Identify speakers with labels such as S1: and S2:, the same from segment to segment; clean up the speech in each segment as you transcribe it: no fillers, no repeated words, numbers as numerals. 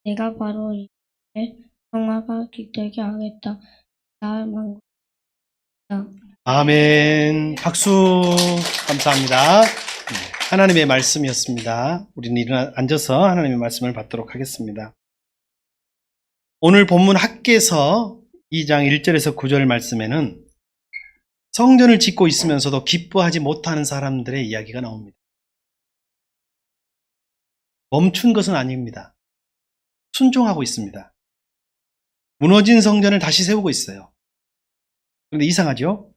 S1: 내가 바로 이에 평화가 깃들게 하겠다. 날 만국이다.
S2: 아멘. 박수. 감사합니다. 하나님의 말씀이었습니다. 우리는 앉아서 하나님의 말씀을 받도록 하겠습니다. 오늘 본문 학개서 2장 1절에서 9절 말씀에는 성전을 짓고 있으면서도 기뻐하지 못하는 사람들의 이야기가 나옵니다. 멈춘 것은 아닙니다. 순종하고 있습니다. 무너진 성전을 다시 세우고 있어요. 그런데 이상하죠?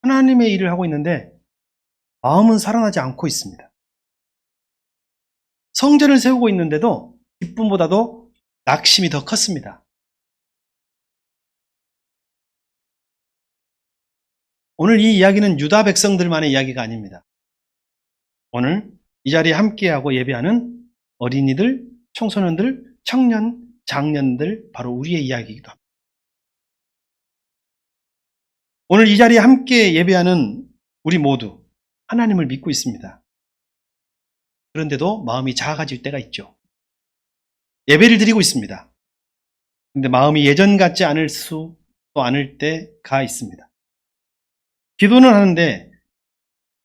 S2: 하나님의 일을 하고 있는데 마음은 살아나지 않고 있습니다. 성전을 세우고 있는데도 기쁨보다도 낙심이 더 컸습니다. 오늘 이 이야기는 유다 백성들만의 이야기가 아닙니다. 오늘 이 자리에 함께하고 예배하는 어린이들, 청소년들, 청년, 장년들, 바로 우리의 이야기이기도 합니다. 오늘 이 자리에 함께 예배하는 우리 모두 하나님을 믿고 있습니다. 그런데도 마음이 작아질 때가 있죠. 예배를 드리고 있습니다. 그런데 마음이 예전 같지 않을 수 또 않을 때가 있습니다. 기도는 하는데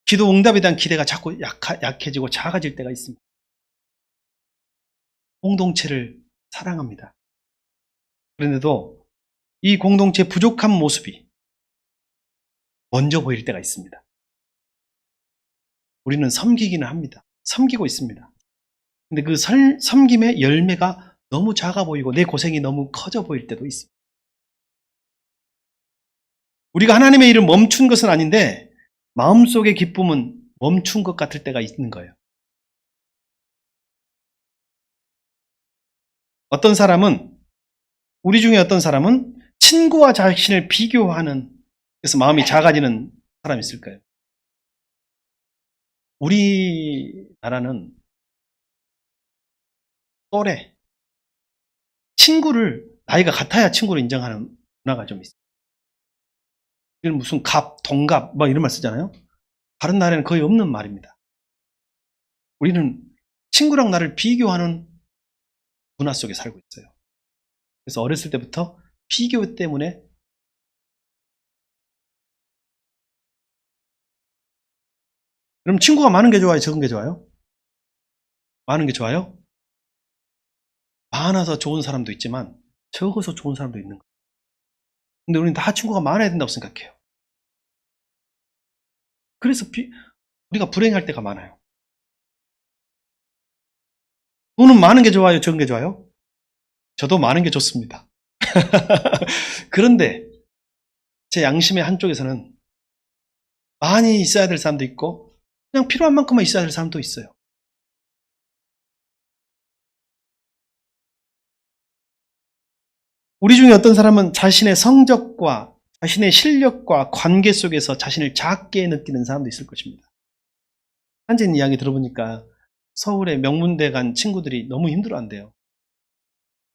S2: 기도 응답에 대한 기대가 자꾸 약해지고 작아질 때가 있습니다. 공동체를 사랑합니다. 그런데도 이 공동체의 부족한 모습이 먼저 보일 때가 있습니다. 우리는 섬기기는 합니다. 섬기고 있습니다. 근데 그 섬김의 열매가 너무 작아 보이고 내 고생이 너무 커져 보일 때도 있습니다. 우리가 하나님의 일을 멈춘 것은 아닌데 마음속의 기쁨은 멈춘 것 같을 때가 있는 거예요. 어떤 사람은, 우리 중에 어떤 사람은 친구와 자신을 비교하는, 그래서 마음이 작아지는 사람이 있을까요? 우리나라는 또래, 친구를, 나이가 같아야 친구를 인정하는 문화가 좀 있어요. 이건 무슨 갑, 동갑, 이런 말 쓰잖아요. 다른 나라에는 거의 없는 말입니다. 우리는 친구랑 나를 비교하는 문화 속에 살고 있어요. 그래서 어렸을 때부터 비교 때문에 그럼 친구가 많은 게 좋아요? 적은 게 좋아요? 많은 게 좋아요? 많아서 좋은 사람도 있지만 적어서 좋은 사람도 있는 거예요. 근데 우리는 다 친구가 많아야 된다고 생각해요. 그래서 우리가 불행할 때가 많아요. 돈은 많은 게 좋아요? 적은 게 좋아요? 저도 많은 게 좋습니다. 그런데 제 양심의 한쪽에서는 많이 있어야 될 사람도 있고 그냥 필요한 만큼만 있어야 될 사람도 있어요. 우리 중에 어떤 사람은 자신의 성적과 자신의 실력과 관계 속에서 자신을 작게 느끼는 사람도 있을 것입니다. 한진 이야기 들어보니까 서울의 명문대 간 친구들이 너무 힘들어한대요.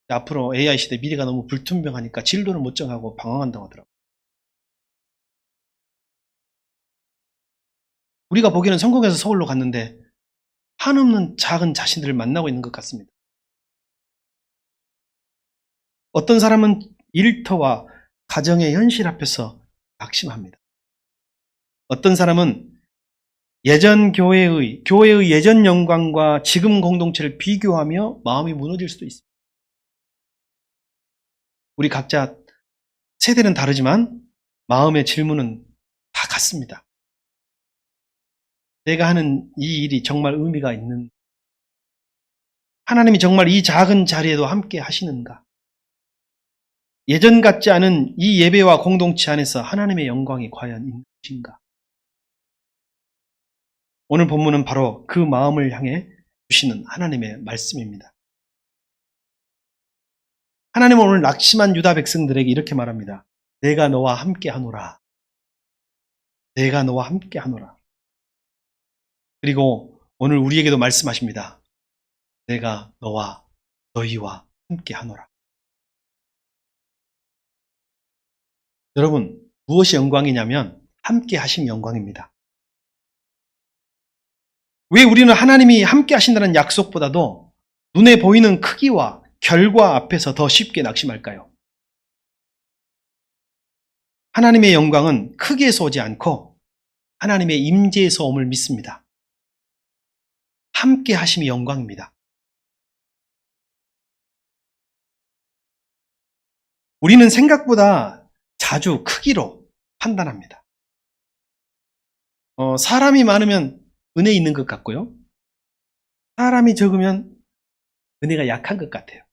S2: 앞으로 AI 시대 미래가 너무 불투명하니까 진로를 못 정하고 방황한다고 하더라고요. 우리가 보기에는 성공해서 서울로 갔는데 한없는 작은 자신들을 만나고 있는 것 같습니다. 어떤 사람은 일터와 가정의 현실 앞에서 낙심합니다. 어떤 사람은 예전 교회의 예전 영광과 지금 공동체를 비교하며 마음이 무너질 수도 있습니다. 우리 각자 세대는 다르지만 마음의 질문은 다 같습니다. 내가 하는 이 일이 정말 의미가 있는, 하나님이 정말 이 작은 자리에도 함께 하시는가? 예전 같지 않은 이 예배와 공동체 안에서 하나님의 영광이 과연 있는 것인가? 오늘 본문은 바로 그 마음을 향해 주시는 하나님의 말씀입니다. 하나님은 오늘 낙심한 유다 백성들에게 이렇게 말합니다. 내가 너와 함께 하노라. 내가 너와 함께 하노라. 그리고 오늘 우리에게도 말씀하십니다. 내가 너와 너희와 함께 하노라. 여러분, 무엇이 영광이냐면 함께 하심 영광입니다. 왜 우리는 하나님이 함께 하신다는 약속보다도 눈에 보이는 크기와 결과 앞에서 더 쉽게 낙심할까요? 하나님의 영광은 크기에서 오지 않고 하나님의 임재에서 옴을 믿습니다. 함께 하심이 영광입니다. 우리는 생각보다 자주 크기로 판단합니다. 사람이 많으면 은혜 있는 것 같고요. 사람이 적으면 은혜가 약한 것 같아요.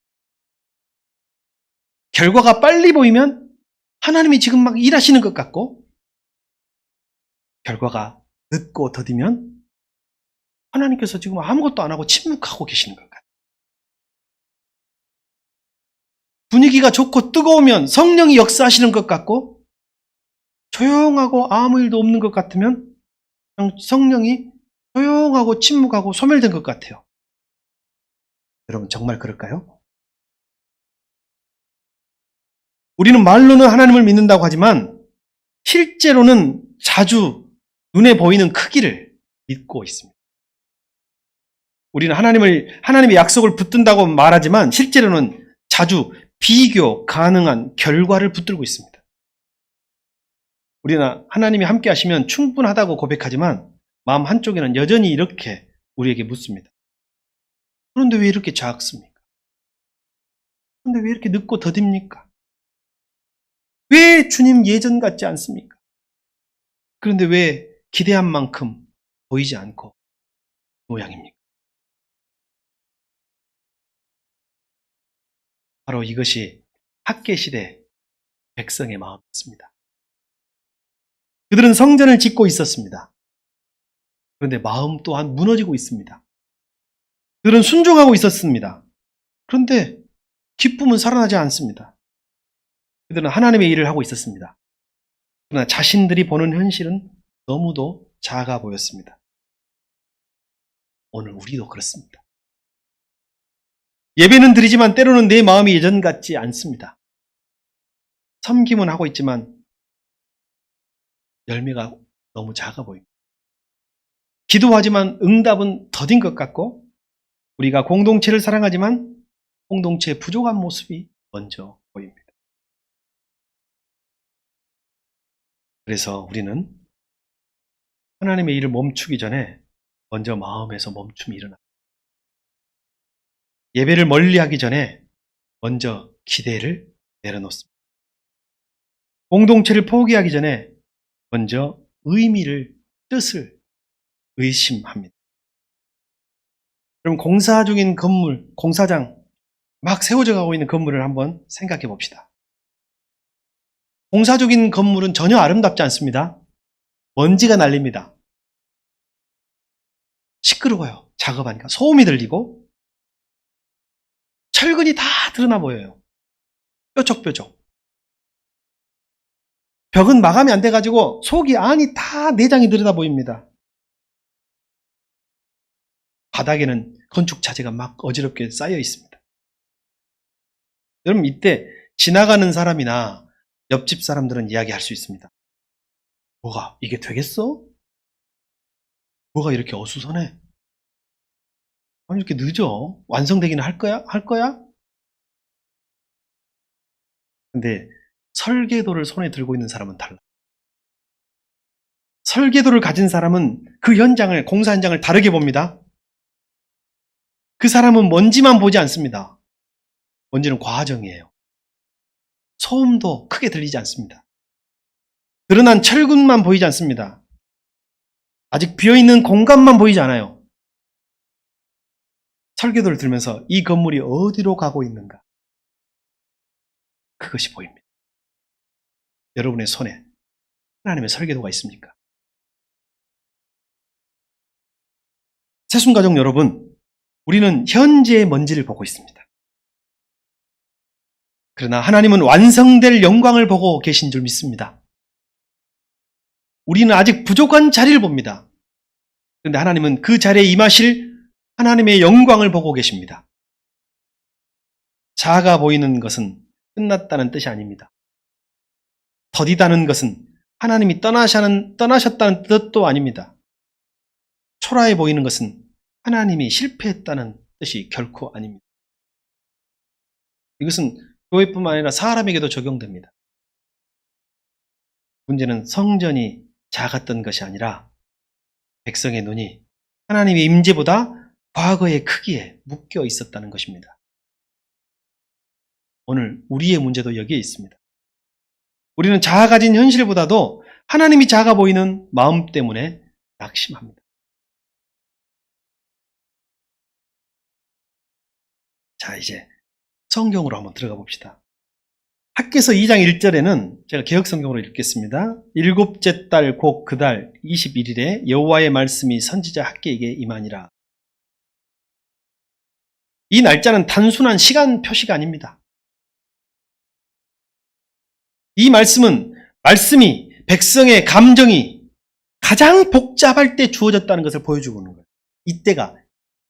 S2: 결과가 빨리 보이면 하나님이 지금 막 일하시는 것 같고, 결과가 늦고 더디면 하나님께서 지금 아무것도 안 하고 침묵하고 계시는 것 같아요. 분위기가 좋고 뜨거우면 성령이 역사하시는 것 같고, 조용하고 아무 일도 없는 것 같으면 성령이 조용하고 침묵하고 소멸된 것 같아요. 여러분, 정말 그럴까요? 우리는 말로는 하나님을 믿는다고 하지만 실제로는 자주 눈에 보이는 크기를 믿고 있습니다. 우리는 하나님의 약속을 붙든다고 말하지만 실제로는 자주 비교 가능한 결과를 붙들고 있습니다. 우리는 하나님이 함께 하시면 충분하다고 고백하지만 마음 한쪽에는 여전히 이렇게 우리에게 묻습니다. 그런데 왜 이렇게 작습니까? 그런데 왜 이렇게 늦고 더딥니까? 왜 주님 예전 같지 않습니까? 그런데 왜 기대한 만큼 보이지 않고 모양입니까? 바로 이것이 학개시대 백성의 마음이었습니다. 그들은 성전을 짓고 있었습니다. 그런데 마음 또한 무너지고 있습니다. 그들은 순종하고 있었습니다. 그런데 기쁨은 살아나지 않습니다. 그들은 하나님의 일을 하고 있었습니다. 그러나 자신들이 보는 현실은 너무도 작아 보였습니다. 오늘 우리도 그렇습니다. 예배는 드리지만 때로는 내 마음이 예전 같지 않습니다. 섬김은 하고 있지만 열매가 너무 작아 보입니다. 기도하지만 응답은 더딘 것 같고, 우리가 공동체를 사랑하지만 공동체의 부족한 모습이 먼저 보입니다. 그래서 우리는 하나님의 일을 멈추기 전에 먼저 마음에서 멈춤이 일어납니다. 예배를 멀리하기 전에 먼저 기대를 내려놓습니다. 공동체를 포기하기 전에 먼저 의미를, 뜻을 의심합니다. 그럼 공사 중인 건물, 공사장, 막 세워져 가고 있는 건물을 한번 생각해 봅시다. 공사 중인 건물은 전혀 아름답지 않습니다. 먼지가 날립니다. 시끄러워요. 작업하니까 소음이 들리고 철근이 다 드러나 보여요. 뾰족뾰족. 벽은 마감이 안 돼가지고 속이 안이 다 내장이 들여다 보입니다. 바닥에는 건축 자재가 막 어지럽게 쌓여 있습니다. 여러분, 이때 지나가는 사람이나 옆집 사람들은 이야기할 수 있습니다. 뭐가 이게 되겠어? 뭐가 이렇게 어수선해? 아니, 이렇게 늦어? 완성되기는 할 거야? 근데 설계도를 손에 들고 있는 사람은 달라. 설계도를 가진 사람은 그 현장을, 공사 현장을 다르게 봅니다. 그 사람은 먼지만 보지 않습니다. 먼지는 과정이에요. 소음도 크게 들리지 않습니다. 드러난 철근만 보이지 않습니다. 아직 비어있는 공간만 보이지 않아요. 설계도를 들면서 이 건물이 어디로 가고 있는가, 그것이 보입니다. 여러분의 손에 하나님의 설계도가 있습니까? 새순가족 여러분, 우리는 현재의 먼지를 보고 있습니다. 그러나 하나님은 완성될 영광을 보고 계신 줄 믿습니다. 우리는 아직 부족한 자리를 봅니다. 그런데 하나님은 그 자리에 임하실 하나님의 영광을 보고 계십니다. 작아 보이는 것은 끝났다는 뜻이 아닙니다. 더디다는 것은 하나님이 떠나셨다는 뜻도 아닙니다. 초라해 보이는 것은 하나님이 실패했다는 뜻이 결코 아닙니다. 이것은 교회뿐만 아니라 사람에게도 적용됩니다. 문제는 성전이 작았던 것이 아니라 백성의 눈이 하나님의 임재보다 과거의 크기에 묶여 있었다는 것입니다. 오늘 우리의 문제도 여기에 있습니다. 우리는 작아진 현실보다도 하나님이 작아 보이는 마음 때문에 낙심합니다. 자, 이제 성경으로 한번 들어가 봅시다. 학개서 2장 1절에는 제가 개역성경으로 읽겠습니다. 일곱째 달 곧 그 달 21일에 여호와의 말씀이 선지자 학개에게 임하니라. 이 날짜는 단순한 시간 표시가 아닙니다. 이 말씀이 백성의 감정이 가장 복잡할 때 주어졌다는 것을 보여주고 있는 거예요. 이때가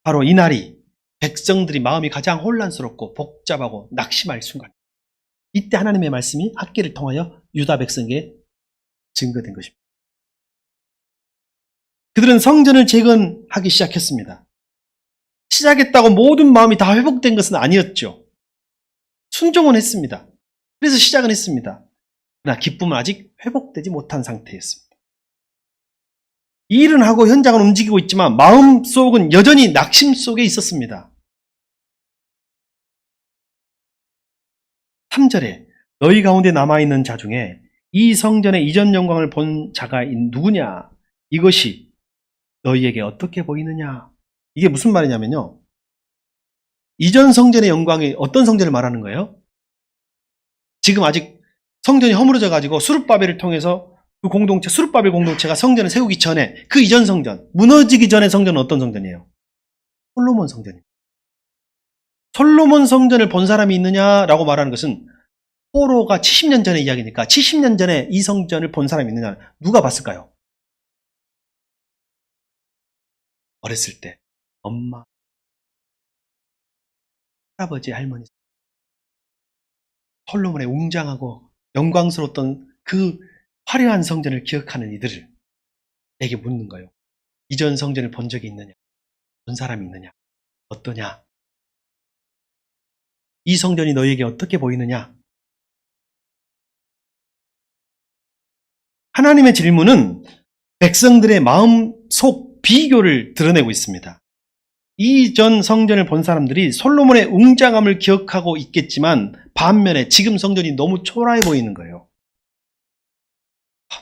S2: 바로 이 날이 백성들이 마음이 가장 혼란스럽고 복잡하고 낙심할 순간. 이때 하나님의 말씀이 학개를 통하여 유다 백성에게 증거된 것입니다. 그들은 성전을 재건하기 시작했습니다. 시작했다고 모든 마음이 다 회복된 것은 아니었죠. 순종은 했습니다. 그래서 시작은 했습니다. 그러나 기쁨은 아직 회복되지 못한 상태였습니다. 이 일은 하고 현장은 움직이고 있지만 마음속은 여전히 낙심 속에 있었습니다. 3절에 너희 가운데 남아있는 자 중에 이 성전의 이전 영광을 본 자가 누구냐? 이것이 너희에게 어떻게 보이느냐? 이게 무슨 말이냐면요. 이전 성전의 영광이 어떤 성전을 말하는 거예요? 지금 아직 성전이 허물어져 가지고 수룹바벨을 통해서 그 공동체, 수룹바벨 공동체가 성전을 세우기 전에 그 이전 성전, 무너지기 전의 성전은 어떤 성전이에요? 솔로몬 성전입니다. 솔로몬 성전을 본 사람이 있느냐라고 말하는 것은 포로가 70년 전의 이야기니까 70년 전에 이 성전을 본 사람이 있느냐? 누가 봤을까요? 어렸을 때 엄마, 할아버지, 할머니, 솔로몬의 웅장하고 영광스러웠던 그 화려한 성전을 기억하는 이들을 내게 묻는 거예요. 이전 성전을 본 적이 있느냐? 본 사람이 있느냐? 어떠냐? 이 성전이 너희에게 어떻게 보이느냐? 하나님의 질문은 백성들의 마음속 비교를 드러내고 있습니다. 이전 성전을 본 사람들이 솔로몬의 웅장함을 기억하고 있겠지만 반면에 지금 성전이 너무 초라해 보이는 거예요.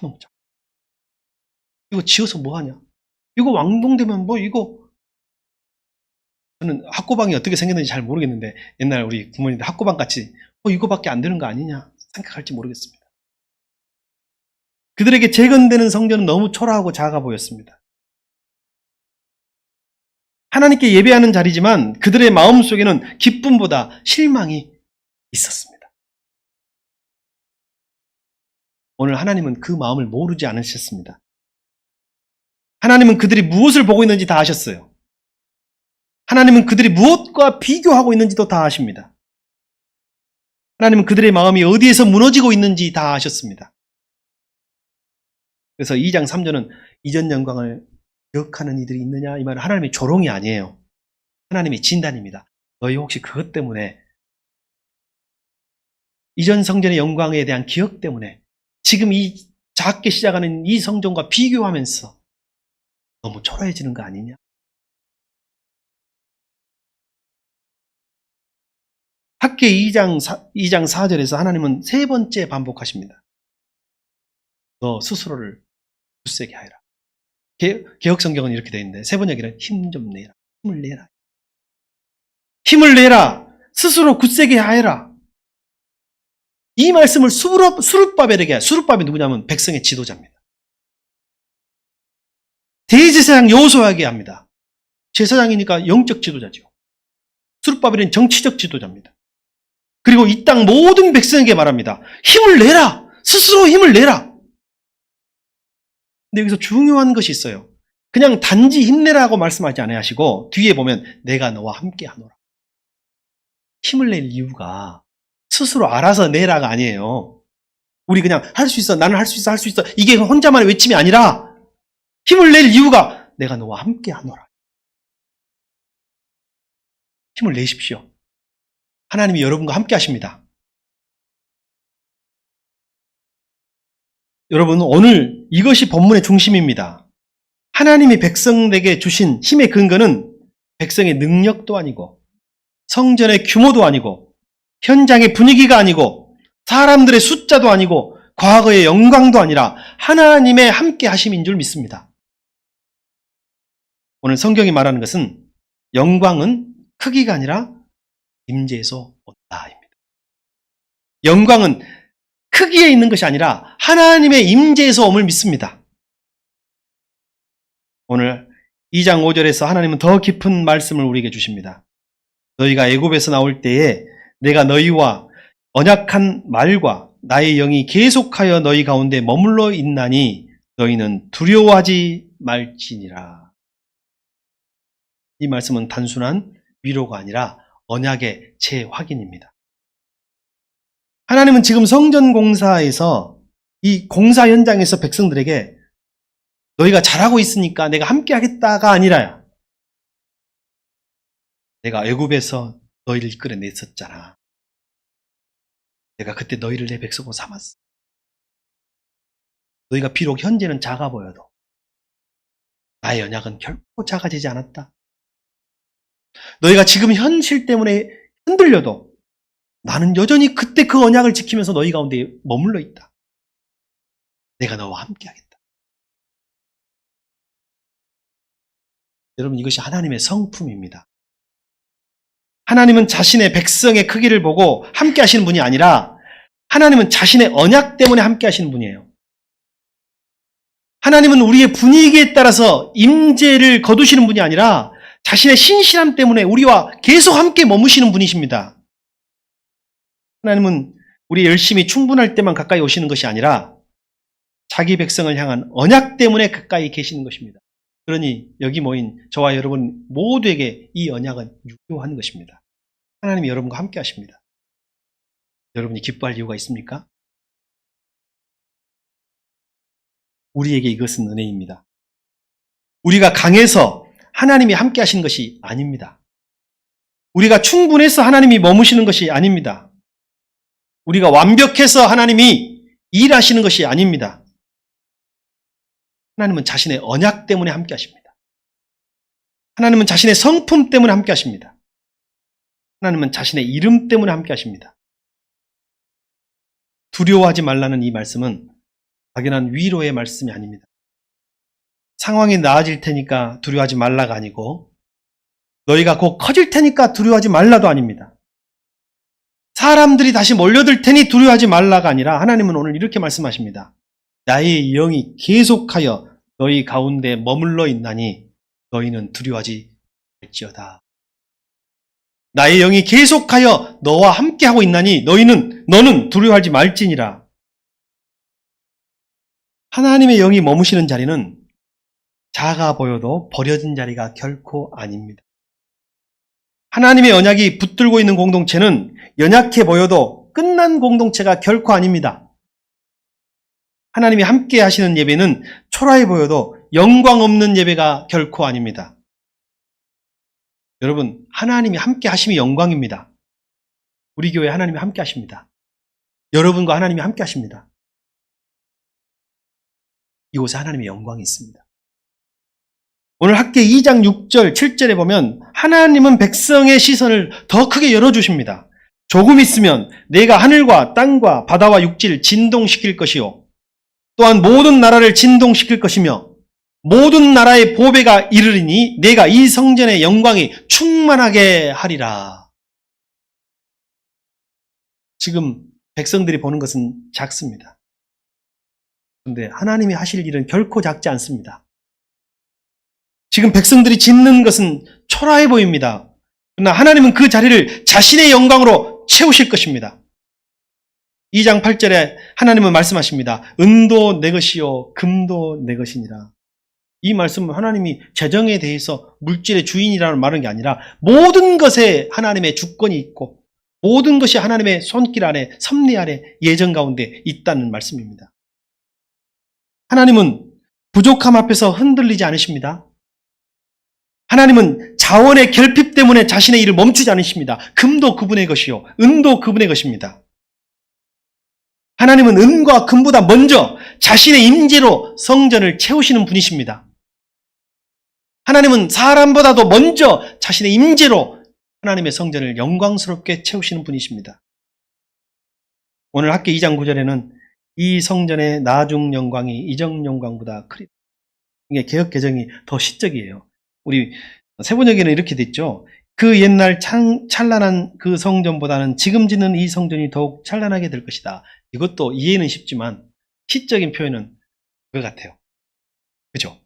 S2: 너무 작아. 이거 지어서 뭐하냐? 이거 왕동되면 뭐 이거. 저는 학고방이 어떻게 생겼는지 잘 모르겠는데 옛날 우리 부모님들 학고방 같이 이거밖에 안 되는 거 아니냐 생각할지 모르겠습니다. 그들에게 재건되는 성전은 너무 초라하고 작아 보였습니다. 하나님께 예배하는 자리지만 그들의 마음속에는 기쁨보다 실망이 있었습니다. 오늘 하나님은 그 마음을 모르지 않으셨습니다. 하나님은 그들이 무엇을 보고 있는지 다 아셨어요. 하나님은 그들이 무엇과 비교하고 있는지도 다 아십니다. 하나님은 그들의 마음이 어디에서 무너지고 있는지 다 아셨습니다. 그래서 2장 3절은 이전 영광을 기억하는 이들이 있느냐? 이 말은 하나님의 조롱이 아니에요. 하나님의 진단입니다. 너희 혹시 그것 때문에 이전 성전의 영광에 대한 기억 때문에 지금 이 작게 시작하는 이 성전과 비교하면서 너무 초라해지는 거 아니냐? 학개 2장 4절에서 하나님은 세 번째 반복하십니다. 너 스스로를 굳세게 하여라. 개역성경은 이렇게 되어 있는데 세 번역에는 힘 좀 내라. 힘을 내라. 힘을 내라. 스스로 굳세게 하여라. 이 말씀을 수룹바벨에게, 수룹바벨이 누구냐면 백성의 지도자입니다. 대제사장 여호수아에게 합니다. 제사장이니까 영적 지도자죠. 수룹바벨은 정치적 지도자입니다. 그리고 이 땅 모든 백성에게 말합니다. 힘을 내라. 스스로 힘을 내라. 근데 여기서 중요한 것이 있어요. 그냥 단지 힘내라고 말씀하지 아니하시고 뒤에 보면 내가 너와 함께 하노라. 힘을 낼 이유가 스스로 알아서 내라가 아니에요. 우리 그냥 할 수 있어, 나는 할 수 있어, 할 수 있어. 이게 혼자만의 외침이 아니라 힘을 낼 이유가 내가 너와 함께 하노라. 힘을 내십시오. 하나님이 여러분과 함께 하십니다. 여러분, 오늘 이것이 본문의 중심입니다. 하나님이 백성에게 주신 힘의 근거는 백성의 능력도 아니고 성전의 규모도 아니고 현장의 분위기가 아니고 사람들의 숫자도 아니고 과거의 영광도 아니라 하나님의 함께 하심인 줄 믿습니다. 오늘 성경이 말하는 것은 영광은 크기가 아니라 임재에서 온다입니다. 영광은 크기에 있는 것이 아니라 하나님의 임재에서 옴을 믿습니다. 오늘 2장 5절에서 하나님은 더 깊은 말씀을 우리에게 주십니다. 너희가 애굽에서 나올 때에 내가 너희와 언약한 말과 나의 영이 계속하여 너희 가운데 머물러 있나니 너희는 두려워하지 말지니라. 이 말씀은 단순한 위로가 아니라 언약의 재확인입니다. 하나님은 지금 성전 공사에서 이 공사 현장에서 백성들에게 너희가 잘하고 있으니까 내가 함께 하겠다가 아니라 내가 애굽에서 너희를 이끌어냈었잖아. 내가 그때 너희를 내 백성으로 삼았어. 너희가 비록 현재는 작아 보여도 나의 언약은 결코 작아지지 않았다. 너희가 지금 현실 때문에 흔들려도 나는 여전히 그때 그 언약을 지키면서 너희 가운데 머물러 있다. 내가 너와 함께 하겠다. 여러분, 이것이 하나님의 성품입니다. 하나님은 자신의 백성의 크기를 보고 함께 하시는 분이 아니라 하나님은 자신의 언약 때문에 함께 하시는 분이에요. 하나님은 우리의 분위기에 따라서 임재를 거두시는 분이 아니라 자신의 신실함 때문에 우리와 계속 함께 머무시는 분이십니다. 하나님은 우리 열심히 충분할 때만 가까이 오시는 것이 아니라 자기 백성을 향한 언약 때문에 가까이 계시는 것입니다. 그러니 여기 모인 저와 여러분 모두에게 이 언약은 유효한 것입니다. 하나님이 여러분과 함께 하십니다. 여러분이 기뻐할 이유가 있습니까? 우리에게 이것은 은혜입니다. 우리가 강해서 하나님이 함께 하시는 것이 아닙니다. 우리가 충분해서 하나님이 머무시는 것이 아닙니다. 우리가 완벽해서 하나님이 일하시는 것이 아닙니다. 하나님은 자신의 언약 때문에 함께 하십니다. 하나님은 자신의 성품 때문에 함께 하십니다. 하나님은 자신의 이름 때문에 함께 하십니다. 두려워하지 말라는 이 말씀은 막연한 위로의 말씀이 아닙니다. 상황이 나아질 테니까 두려워하지 말라가 아니고 너희가 곧 커질 테니까 두려워하지 말라도 아닙니다. 사람들이 다시 몰려들 테니 두려워하지 말라가 아니라 하나님은 오늘 이렇게 말씀하십니다. 나의 영이 계속하여 너희 가운데 머물러 있나니 너희는 두려워하지 말지어다. 나의 영이 계속하여 너와 함께하고 있나니 너는 두려워하지 말지니라. 하나님의 영이 머무시는 자리는 작아 보여도 버려진 자리가 결코 아닙니다. 하나님의 언약이 붙들고 있는 공동체는 연약해 보여도 끝난 공동체가 결코 아닙니다. 하나님이 함께 하시는 예배는 초라해 보여도 영광 없는 예배가 결코 아닙니다. 여러분, 하나님이 함께 하심이 영광입니다. 우리 교회 하나님이 함께 하십니다. 여러분과 하나님이 함께 하십니다. 이곳에 하나님의 영광이 있습니다. 오늘 학계 2장 6절, 7절에 보면 하나님은 백성의 시선을 더 크게 열어주십니다. 조금 있으면 내가 하늘과 땅과 바다와 육지를 진동시킬 것이요. 또한 모든 나라를 진동시킬 것이며 모든 나라의 보배가 이르리니 내가 이 성전의 영광이 충만하게 하리라. 지금 백성들이 보는 것은 작습니다. 그런데 하나님이 하실 일은 결코 작지 않습니다. 지금 백성들이 짓는 것은 초라해 보입니다. 그러나 하나님은 그 자리를 자신의 영광으로 채우실 것입니다. 2장 8절에 하나님은 말씀하십니다. 은도 내 것이요 금도 내 것이니라. 이 말씀은 하나님이 재정에 대해서 물질의 주인이라는 말은 게 아니라 모든 것에 하나님의 주권이 있고 모든 것이 하나님의 손길 안에 섭리 안에 예정 가운데 있다는 말씀입니다. 하나님은 부족함 앞에서 흔들리지 않으십니다. 하나님은 자원의 결핍 때문에 자신의 일을 멈추지 않으십니다. 금도 그분의 것이요 은도 그분의 것입니다. 하나님은 은과 금보다 먼저 자신의 임재로 성전을 채우시는 분이십니다. 하나님은 사람보다도 먼저 자신의 임재로 하나님의 성전을 영광스럽게 채우시는 분이십니다. 오늘 학계 2장 9절에는 이 성전의 나중 영광이 이전 영광보다 크리라. 이게 개역 개정이 더 시적이에요. 우리 세번역에는 이렇게 됐죠. 그 옛날 찬란한 그 성전보다는 지금 짓는 이 성전이 더욱 찬란하게 될 것이다. 이것도 이해는 쉽지만 시적인 표현은 그거 같아요. 그죠?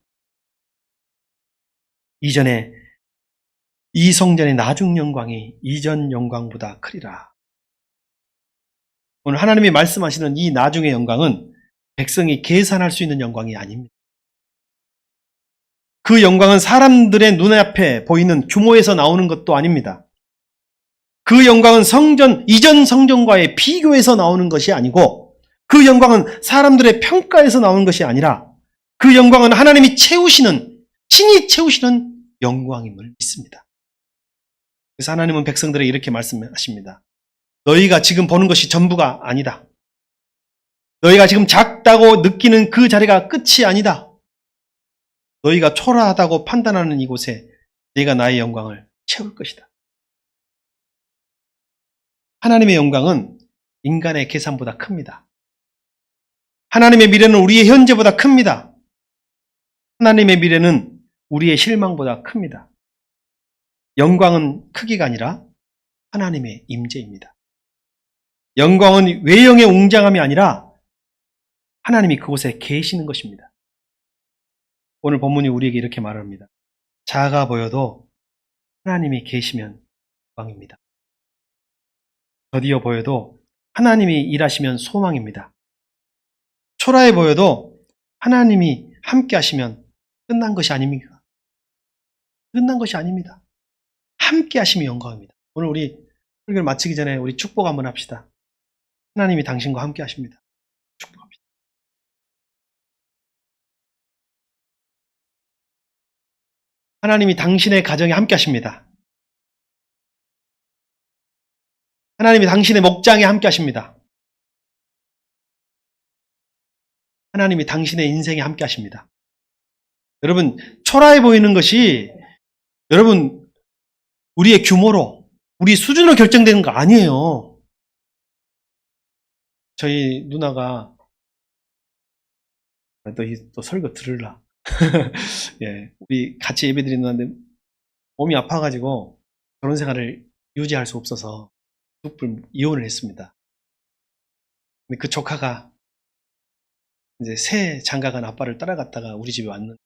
S2: 이전에 이 성전의 나중 영광이 이전 영광보다 크리라. 오늘 하나님이 말씀하시는 이 나중의 영광은 백성이 계산할 수 있는 영광이 아닙니다. 그 영광은 사람들의 눈앞에 보이는 규모에서 나오는 것도 아닙니다. 그 영광은 이전 성전과의 비교에서 나오는 것이 아니고 그 영광은 사람들의 평가에서 나오는 것이 아니라 그 영광은 하나님이 친히 채우시는 영광임을 믿습니다. 그래서 하나님은 백성들에게 이렇게 말씀하십니다. 너희가 지금 보는 것이 전부가 아니다. 너희가 지금 작다고 느끼는 그 자리가 끝이 아니다. 너희가 초라하다고 판단하는 이곳에 내가 나의 영광을 채울 것이다. 하나님의 영광은 인간의 계산보다 큽니다. 하나님의 미래는 우리의 현재보다 큽니다. 하나님의 미래는 우리의 실망보다 큽니다. 영광은 크기가 아니라 하나님의 임재입니다. 영광은 외형의 웅장함이 아니라 하나님이 그곳에 계시는 것입니다. 오늘 본문이 우리에게 이렇게 말합니다. 작아 보여도 하나님이 계시면 영광입니다. 더디어 보여도 하나님이 일하시면 소망입니다. 초라해 보여도 하나님이 함께 하시면 끝난 것이 아닙니까? 끝난 것이 아닙니다. 함께 하시면 영광입니다. 오늘 우리 설교를 마치기 전에 우리 축복 한번 합시다. 하나님이 당신과 함께 하십니다. 축복합시다. 하나님이 당신의 가정에 함께 하십니다. 하나님이 당신의 목장에 함께 하십니다. 하나님이 당신의 인생에 함께 하십니다. 여러분, 초라해 보이는 것이 여러분 우리의 규모로 우리 수준으로 결정되는 거 아니에요. 저희 누나가 또 설교 들으려 예, 우리 같이 예배 드리는데 몸이 아파가지고 결혼 생활을 유지할 수 없어서 이혼을 했습니다. 근데 그 조카가 이제 새 장가간 아빠를 따라갔다가 우리 집에 왔는데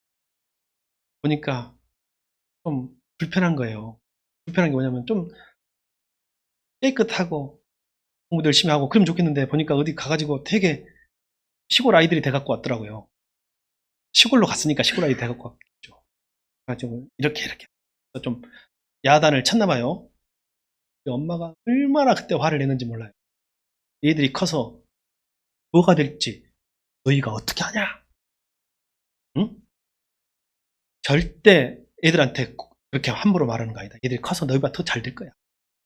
S2: 보니까 좀 불편한 거예요. 불편한 게 뭐냐면 좀 깨끗하고 공부도 열심히 하고 그러면 좋겠는데 보니까 어디 가가지고 되게 시골 아이들이 돼갖고 왔더라고요. 시골로 갔으니까 시골 아이들이 돼갖고 왔겠죠. 그래가지고 이렇게 좀 야단을 쳤나 봐요. 엄마가 얼마나 그때 화를 내는지 몰라요. 얘들이 커서 뭐가 될지 너희가 어떻게 하냐? 응? 절대 애들한테 그렇게 함부로 말하는 거 아니다. 얘들이 커서 너희보다 더 잘 될 거야.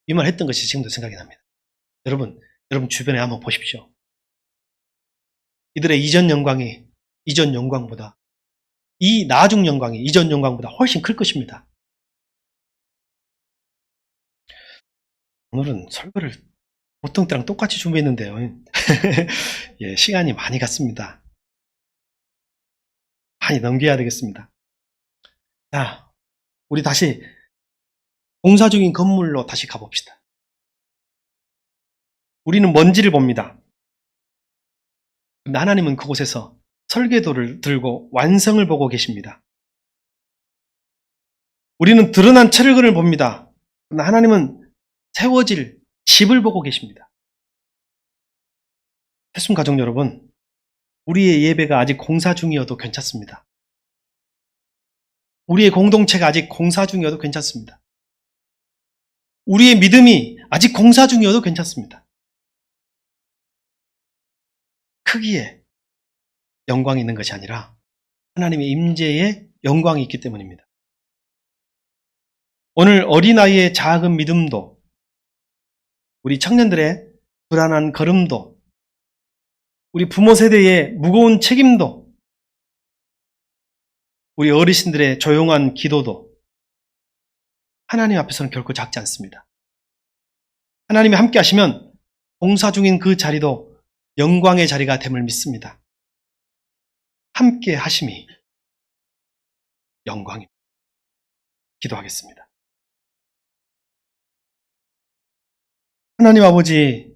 S2: 이 말 했던 것이 지금도 생각이 납니다. 여러분 주변에 한번 보십시오. 이들의 이전 영광이 이전 영광보다 이 나중 영광이 이전 영광보다 훨씬 클 것입니다. 오늘은 설교를 보통 때랑 똑같이 준비했는데요. 예, 시간이 많이 갔습니다. 많이 넘겨야 되겠습니다. 자, 우리 다시 공사 중인 건물로 다시 가봅시다. 우리는 먼지를 봅니다. 근데 하나님은 그곳에서 설계도를 들고 완성을 보고 계십니다. 우리는 드러난 철근을 봅니다. 그러나 하나님은 세워질 집을 보고 계십니다. 했음 가족 여러분, 우리의 예배가 아직 공사 중이어도 괜찮습니다. 우리의 공동체가 아직 공사 중이어도 괜찮습니다. 우리의 믿음이 아직 공사 중이어도 괜찮습니다. 크기에 영광이 있는 것이 아니라 하나님의 임재에 영광이 있기 때문입니다. 오늘 어린아이의 작은 믿음도, 우리 청년들의 불안한 걸음도, 우리 부모 세대의 무거운 책임도, 우리 어르신들의 조용한 기도도 하나님 앞에서는 결코 작지 않습니다. 하나님이 함께 하시면 봉사 중인 그 자리도 영광의 자리가 됨을 믿습니다. 함께 하심이 영광입니다. 기도하겠습니다. 하나님 아버지,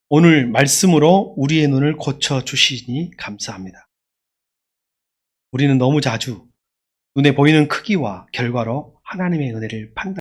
S2: 오늘 말씀으로 우리의 눈을 고쳐주시니 감사합니다. 우리는 너무 자주 눈에 보이는 크기와 결과로 하나님의 은혜를 판단합니다.